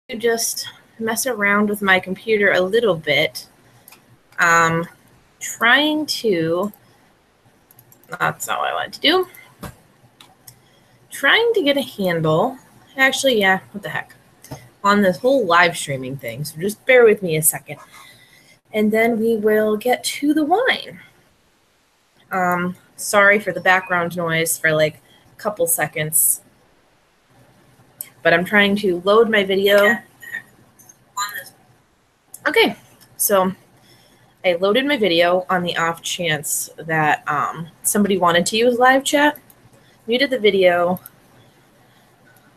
to just mess around with my computer a little bit. Trying to, that's not what I wanted to do. Trying to get a handle, actually, yeah, what the heck, on this whole live streaming thing. So just bear with me a second. And then we will get to the wine. Sorry for the background noise for like a couple seconds. But I'm trying to load my video. Okay, so I loaded my video on the off chance that somebody wanted to use live chat. Muted the video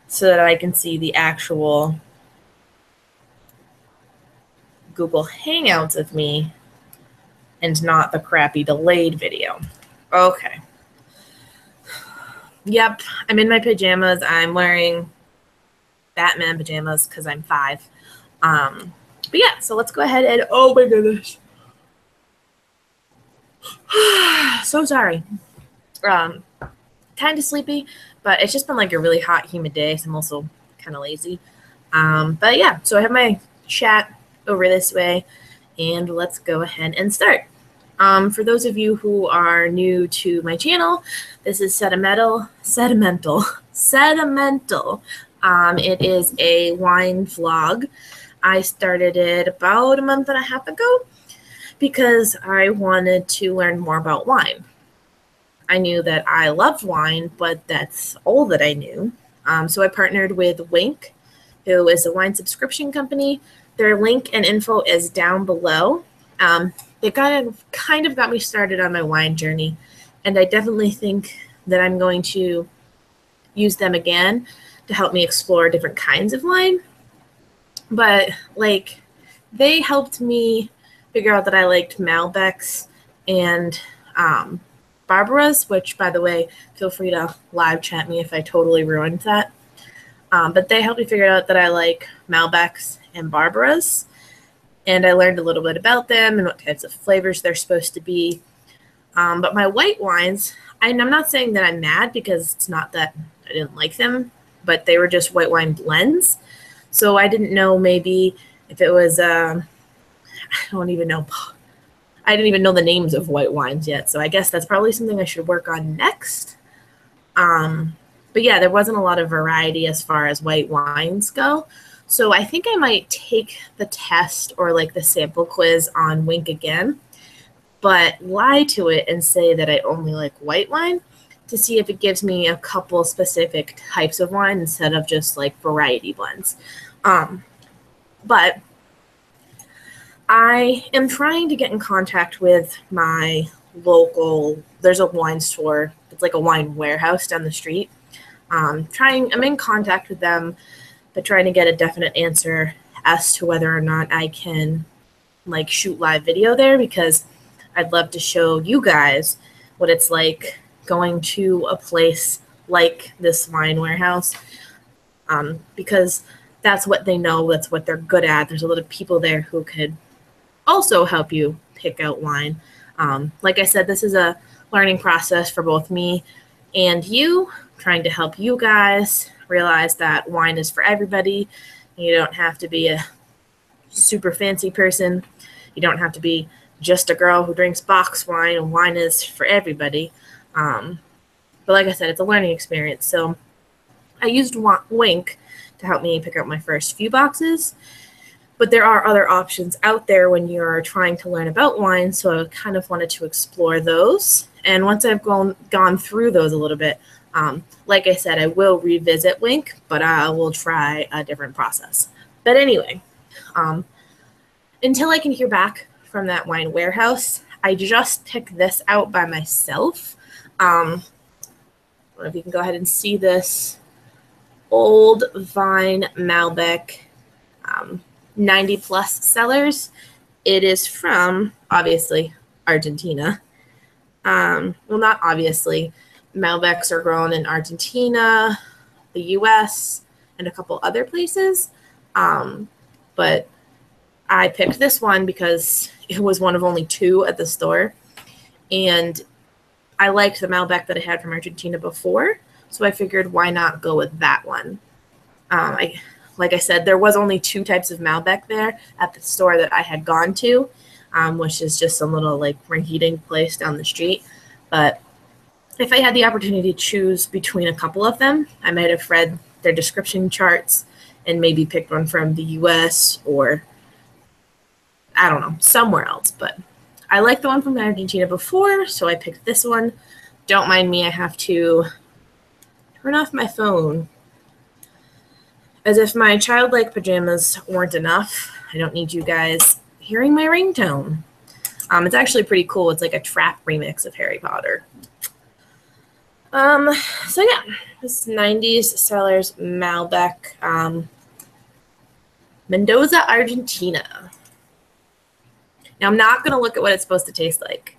so that I can see the actual Google Hangouts of me and not the crappy delayed video. Okay. Yep, I'm in my pajamas. I'm wearing Batman pajamas because I'm 5. But yeah, so let's go ahead and, oh my goodness. So sorry. Kind of sleepy, but it's just been like a really hot, humid day, so I'm also kind of lazy. But yeah, so I have my chat over this way, and let's go ahead and start. For those of you who are new to my channel, this is Sedimental. It is a wine vlog. I started it about a month and a half ago because I wanted to learn more about wine. I knew that I loved wine, but that's all that I knew. So I partnered with Winc, who is a wine subscription company. Their link and info is down below. They kind of got me started on my wine journey, and I definitely think that I'm going to use them again to help me explore different kinds of wine. But like, they helped me figure out that I liked Malbecs and Barbara's, which, by the way, feel free to live chat me if I totally ruined that. But they helped me figure out that I like Malbecs and Barbara's, and I learned a little bit about them and what types of flavors they're supposed to be. But my white wines, and I'm not saying that I'm mad because it's not that I didn't like them, but they were just white wine blends. So I didn't know maybe if it was, I don't even know. I didn't even know the names of white wines yet. So I guess that's probably something I should work on next. But yeah, there wasn't a lot of variety as far as white wines go. So I think I might take the test or like the sample quiz on Winc again, but lie to it and say that I only like white wine to see if it gives me a couple specific types of wine instead of just like variety blends. But I am trying to get in contact with my local, there's a wine store. It's like a wine warehouse down the street. I'm in contact with them, but trying to get a definite answer as to whether or not I can like shoot live video there, because I'd love to show you guys what it's like going to a place like this wine warehouse, because that's what they know, that's what they're good at. There's a lot of people there who could also help you pick out wine. Like I said, this is a learning process for both me and you, trying to help you guys realize that wine is for everybody. You don't have to be a super fancy person. You don't have to be just a girl who drinks box wine, and wine is for everybody. But like I said, it's a learning experience. So I used Winc to help me pick out my first few boxes. But there are other options out there when you're trying to learn about wine, so I kind of wanted to explore those. And once I've gone through those a little bit, like I said, I will revisit Winc, but I will try a different process. But anyway, until I can hear back from that wine warehouse, I just picked this out by myself. I don't know if you can go ahead and see this Old Vine Malbec 90 plus sellers. It is from, obviously, Argentina. Well, not obviously. Malbecs are grown in Argentina, the US, and a couple other places. But I picked this one because it was one of only 2 at the store. And I liked the Malbec that I had from Argentina before, so I figured why not go with that one. like I said, there was only 2 types of Malbec there at the store that I had gone to, which is just some little like rinky-dink place down the street. But if I had the opportunity to choose between a couple of them, I might have read their description charts and maybe picked one from the US or, I don't know, somewhere else. But I liked the one from Argentina before, so I picked this one. Don't mind me, I have to turn off my phone. As if my childlike pajamas weren't enough, I don't need you guys hearing my ringtone. It's actually pretty cool. It's like a trap remix of Harry Potter. So yeah, this 90s Cellars Malbec, Mendoza, Argentina. Now I'm not going to look at what it's supposed to taste like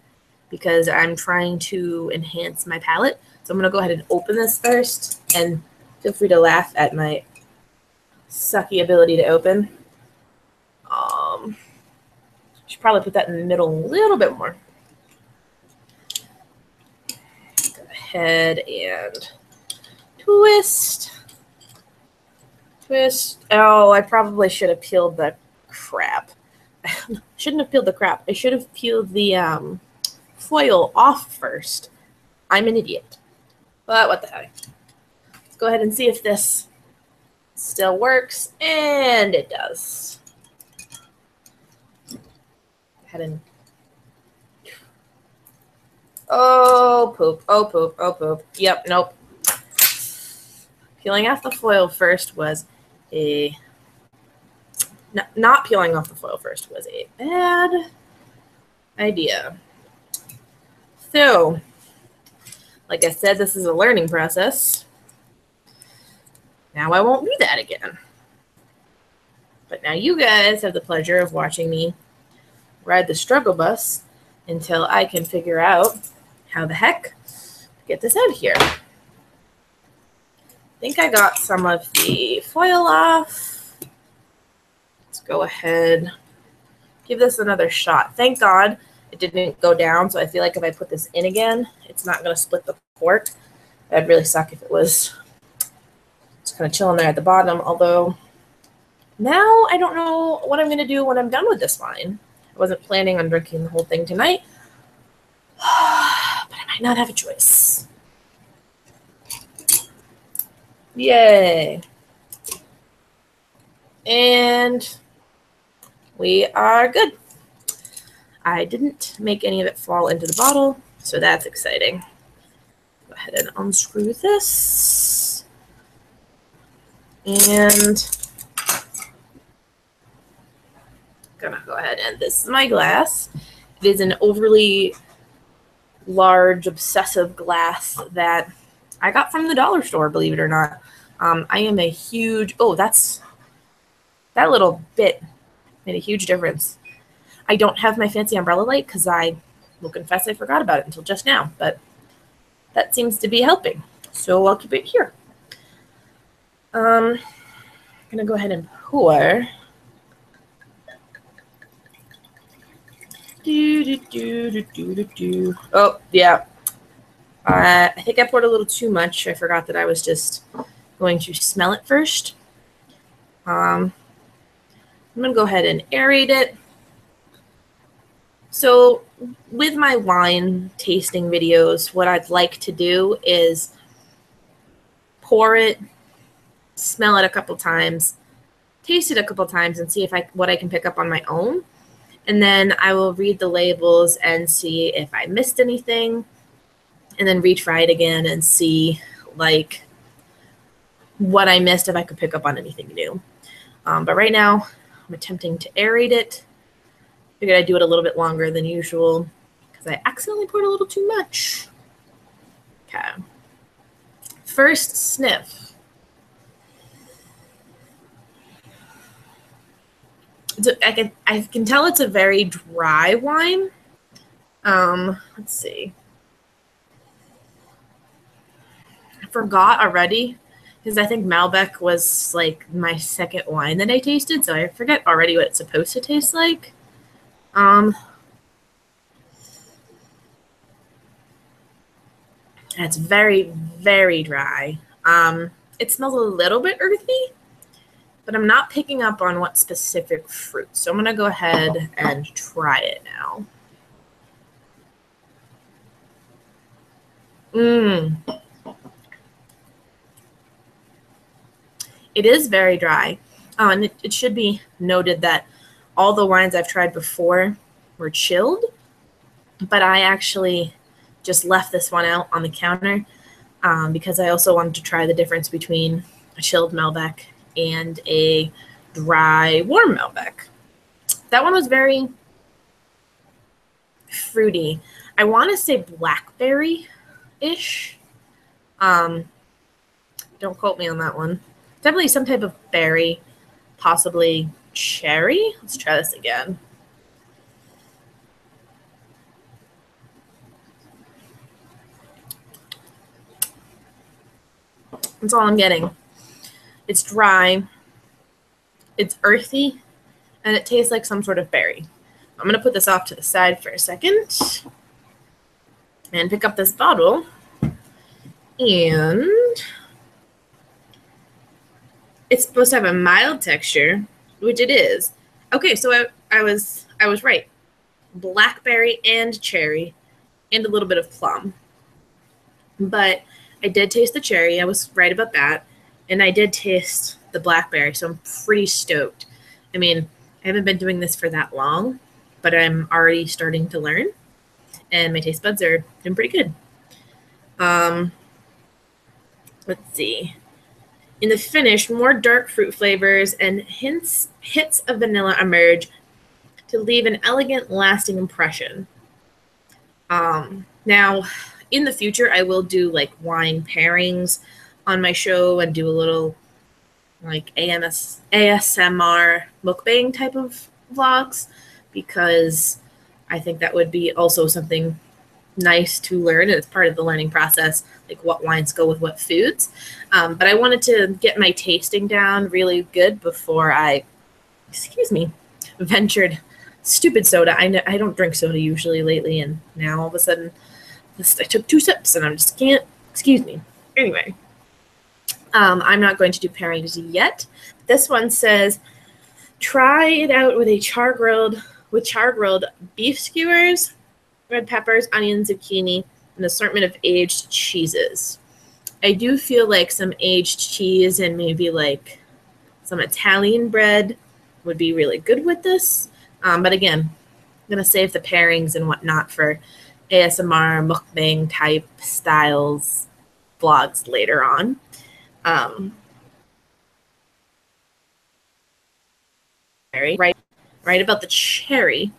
because I'm trying to enhance my palate. So I'm going to go ahead and open this first, and feel free to laugh at my sucky ability to open. Should probably put that in the middle a little bit more. Go ahead and twist. Twist. Oh, I probably should have peeled the crap. Shouldn't have peeled the crap. I should have peeled the foil off first. I'm an idiot. But what the heck. Let's go ahead and see if this still works, and it does. Go ahead and oh poop, oh poop, oh poop. Yep, nope. Peeling off the foil first was a not peeling off the foil first was a bad idea. So, like I said, this is a learning process. Now I won't do that again. But now you guys have the pleasure of watching me ride the struggle bus until I can figure out how the heck to get this out of here. I think I got some of the foil off. Let's go ahead, give this another shot. Thank God it didn't go down, so I feel like if I put this in again, it's not going to split the cork. That'd really suck if it was just kind of chilling there at the bottom, although now I don't know what I'm going to do when I'm done with this wine. I wasn't planning on drinking the whole thing tonight, but I might not have a choice. Yay. And we are good. I didn't make any of it fall into the bottle, so that's exciting. Go ahead and unscrew this. And gonna go ahead and this is my glass. It is an overly large, obsessive glass that I got from the dollar store, believe it or not. I am a huge, oh, that little bit made a huge difference. I don't have my fancy umbrella light because I will confess I forgot about it until just now, but that seems to be helping. So I'll keep it here. I'm gonna go ahead and pour. Oh, yeah. I think I poured a little too much. I forgot that I was just going to smell it first. I'm going to go ahead and aerate it. So with my wine tasting videos, what I'd like to do is pour it, smell it a couple times, taste it a couple times, and see if what I can pick up on my own. And then I will read the labels and see if I missed anything, and then retry it again and see like what I missed, if I could pick up on anything new. But right now I'm attempting to aerate it. Figured I'd do it a little bit longer than usual because I accidentally poured a little too much. Okay. First sniff. I can tell it's a very dry wine. Let's see. I forgot already because I think Malbec was like my second wine that I tasted, so I forget already what it's supposed to taste like. It's very, very dry. It smells a little bit earthy, but I'm not picking up on what specific fruit. So I'm going to go ahead and try it now. It is very dry. Oh, and it should be noted that all the wines I've tried before were chilled, but I actually just left this one out on the counter because I also wanted to try the difference between a chilled Malbec and a dry, warm Malbec. That one was very fruity. I want to say blackberry-ish. Don't quote me on that one. Definitely some type of berry, possibly cherry. Let's try this again. That's all I'm getting. It's dry, it's earthy, and it tastes like some sort of berry. I'm going to put this off to the side for a second and pick up this bottle. And it's supposed to have a mild texture, which it is. Okay, so I was right. Blackberry and cherry and a little bit of plum. But I did taste the cherry. I was right about that. And I did taste the blackberry, so I'm pretty stoked. I mean, I haven't been doing this for that long, but I'm already starting to learn. And my taste buds are doing pretty good. Let's see. In the finish, more dark fruit flavors and hits of vanilla emerge to leave an elegant, lasting impression. Now, in the future, I will do like wine pairings on my show and do a little like ASMR mukbang type of vlogs because I think that would be also something nice to learn. It's part of the learning process, like what wines go with what foods. But I wanted to get my tasting down really good before I, ventured stupid soda. I don't drink soda usually lately, and now all of a sudden I took 2 sips and I just can't, Anyway, I'm not going to do pairings yet. This one says, try it out with char-grilled beef skewers, red peppers, onions, zucchini, an assortment of aged cheeses. I do feel like some aged cheese and maybe like some Italian bread would be really good with this. But again, I'm going to save the pairings and whatnot for ASMR, mukbang type styles vlogs later on. Right about the cherry,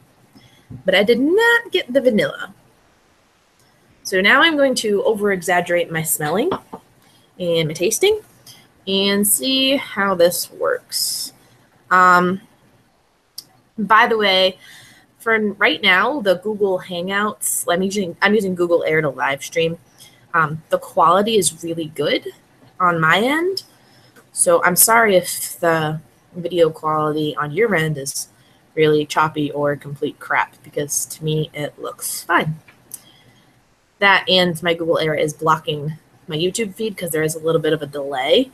but I did not get the vanilla. So now I'm going to over-exaggerate my smelling and my tasting and see how this works. By the way, for right now, the Google Hangouts, I'm using Google Air to live stream. The quality is really good on my end. So I'm sorry if the video quality on your end is really choppy or complete crap, because to me it looks fine. That and my Google Air is blocking my YouTube feed because there is a little bit of a delay.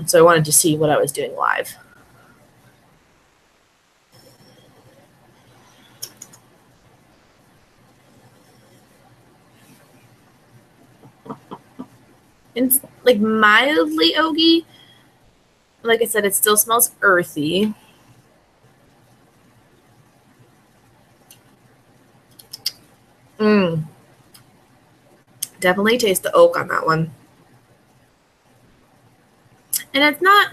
So I wanted to see what I was doing live. It's like mildly oaky. Like I said, it still smells earthy. Definitely taste the oak on that one. And it's not,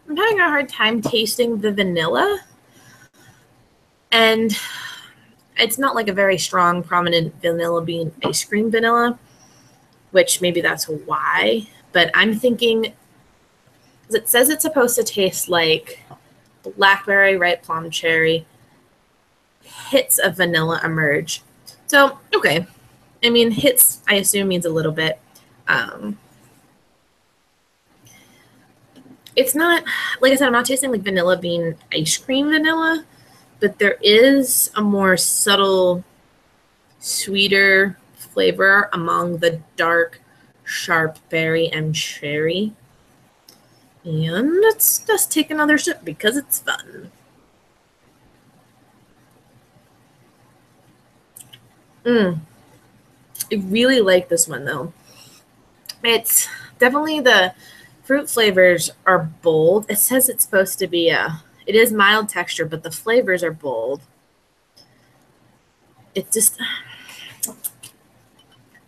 I'm having a hard time tasting the vanilla. And it's not like a very strong, prominent vanilla bean ice cream vanilla, which maybe that's why. But I'm thinking, because it says it's supposed to taste like blackberry, ripe plum, cherry, hits of vanilla emerge. So, okay. I mean, hits, I assume, means a little bit. It's not, like I said, I'm not tasting like vanilla bean ice cream vanilla, but there is a more subtle, sweeter flavor among the dark, sharp berry and cherry. And let's just take another sip because it's fun. I really like this one though. It's definitely, the fruit flavors are bold. It says it's supposed to be it is mild texture, but the flavors are bold. It's just,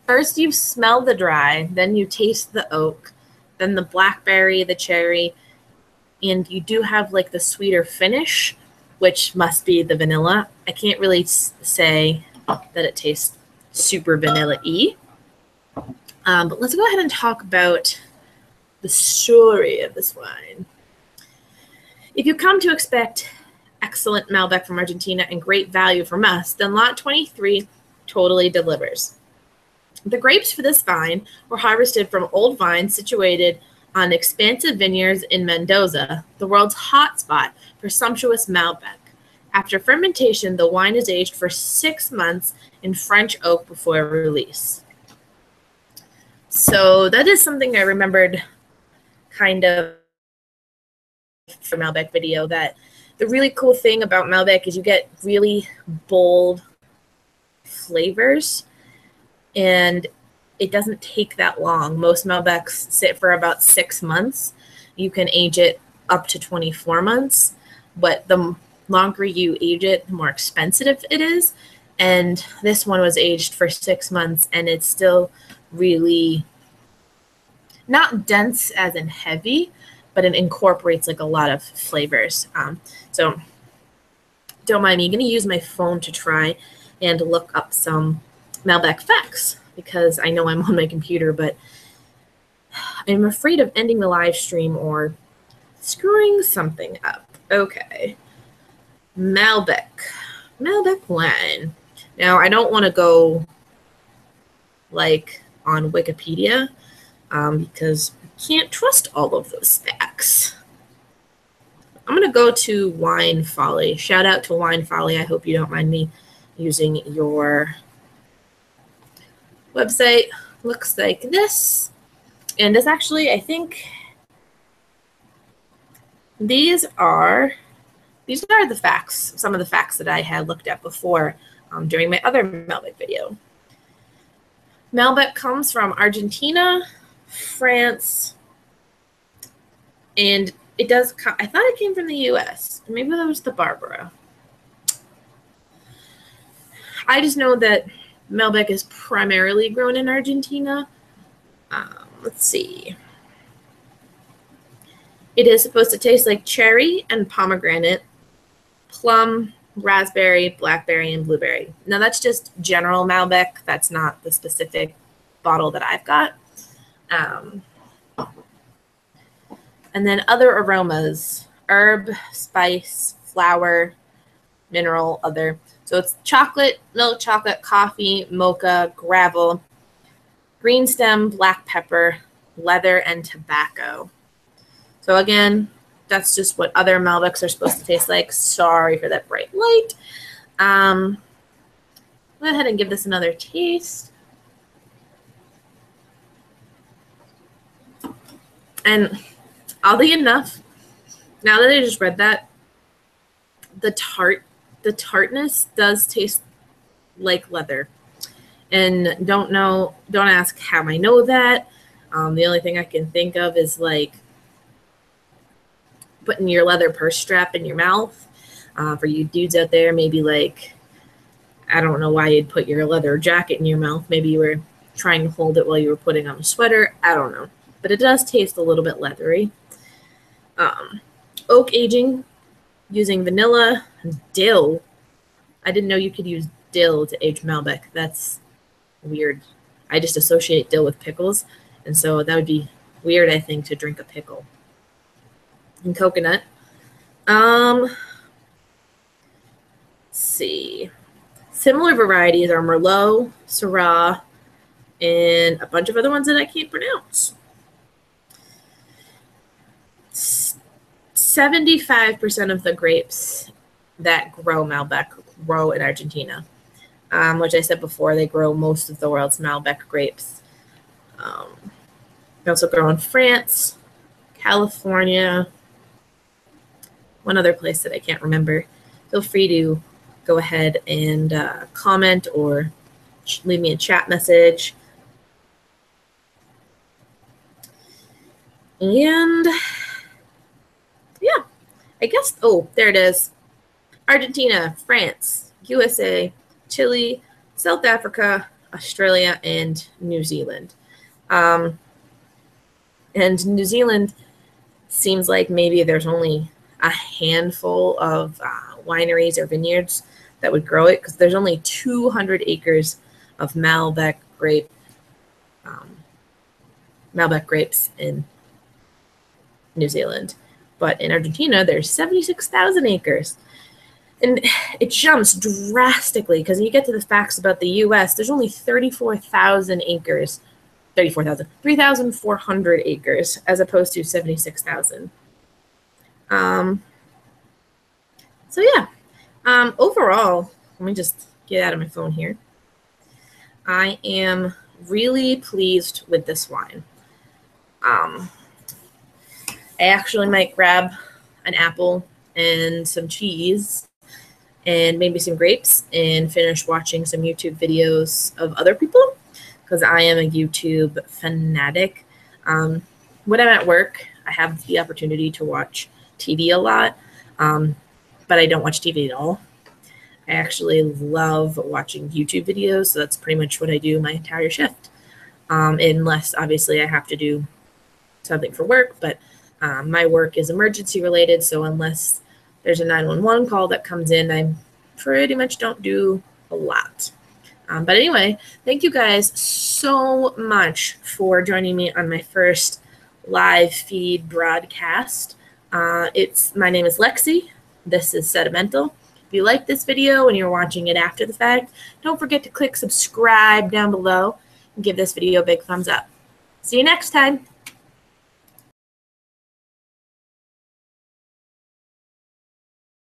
first you smell the dry, then you taste the oak, then the blackberry, the cherry, and you do have like the sweeter finish, which must be the vanilla. I can't really say that it tastes super vanilla-y. But let's go ahead and talk about the story of this wine. If you come to expect excellent Malbec from Argentina and great value from us, then Lot 23 totally delivers. The grapes for this vine were harvested from old vines situated on expansive vineyards in Mendoza, the world's hotspot for sumptuous Malbec. After fermentation, the wine is aged for 6 months in French oak before release. So that is something I remembered kind of from Malbec video, that the really cool thing about Malbec is you get really bold flavors, and it doesn't take that long. Most Malbecs sit for about 6 months. You can age it up to 24 months, but the longer you age it, the more expensive it is. And this one was aged for 6 months, and it's still really not dense as in heavy, but it incorporates like a lot of flavors. So don't mind me. I'm going to use my phone to try and look up some Malbec facts, because I know I'm on my computer, but I'm afraid of ending the live stream or screwing something up. Okay. Malbec wine. Now, I don't want to go like on Wikipedia because you can't trust all of those facts. I'm going to go to Wine Folly. Shout out to Wine Folly. I hope you don't mind me using your website. Looks like this. And this actually, I think these are the facts, some of the facts that I had looked at before during my other Malbec video. Malbec comes from Argentina, France, and it does come, I thought it came from the US. Maybe that was the Barbara. I just know that Malbec is primarily grown in Argentina. Let's see. It is supposed to taste like cherry and pomegranate, plum, raspberry, blackberry, and blueberry. Now that's just general Malbec. That's not the specific bottle that I've got. And then other aromas: herb, spice, flower, mineral, other. So it's chocolate, milk chocolate, coffee, mocha, gravel, green stem, black pepper, leather, and tobacco. So again, that's just what other Malbecs are supposed to taste like. Sorry for that bright light. Go ahead and give this another taste. And oddly enough, now that I just read that, the tartness does taste like leather. And don't ask how I know that. The only thing I can think of is like putting your leather purse strap in your mouth. For you dudes out there, maybe like, I don't know why you'd put your leather jacket in your mouth. Maybe you were trying to hold it while you were putting on a sweater. I don't know. But it does taste a little bit leathery. Oak aging using vanilla, dill. I didn't know you could use dill to age Malbec. That's weird. I just associate dill with pickles, and so that would be weird, I think, to drink a pickle. And coconut. Let's see. Similar varieties are Merlot, Syrah, and a bunch of other ones that I can't pronounce. 75% of the grapes that grow Malbec grow in Argentina, which I said before, they grow most of the world's Malbec grapes. They also grow in France, California, one other place that I can't remember. Feel free to go ahead and comment or leave me a chat message. And yeah, I guess, oh, there it is. Argentina, France, USA, Chile, South Africa, Australia, and New Zealand. And New Zealand seems like maybe there's only a handful of wineries or vineyards that would grow it, because there's only 200 acres of Malbec grapes in New Zealand. But in Argentina, there's 76,000 acres. And it jumps drastically, because you get to the facts about the U.S., there's only 34,000 acres, 3,400 acres, as opposed to 76,000. So yeah, overall, let me just get out of my phone here. I am really pleased with this wine. I actually might grab an apple and some cheese and maybe some grapes and finish watching some YouTube videos of other people, because I am a YouTube fanatic. When I'm at work, I have the opportunity to watch TV a lot, but I don't watch TV at all. I actually love watching YouTube videos, so that's pretty much what I do my entire shift, unless obviously I have to do something for work, but my work is emergency related, so unless there's a 911 call that comes in, I pretty much don't do a lot. But anyway, thank you guys so much for joining me on my first live feed broadcast. My name is Lexi. This is Sedimental. If you like this video and you're watching it after the fact, don't forget to click subscribe down below and give this video a big thumbs up. See you next time.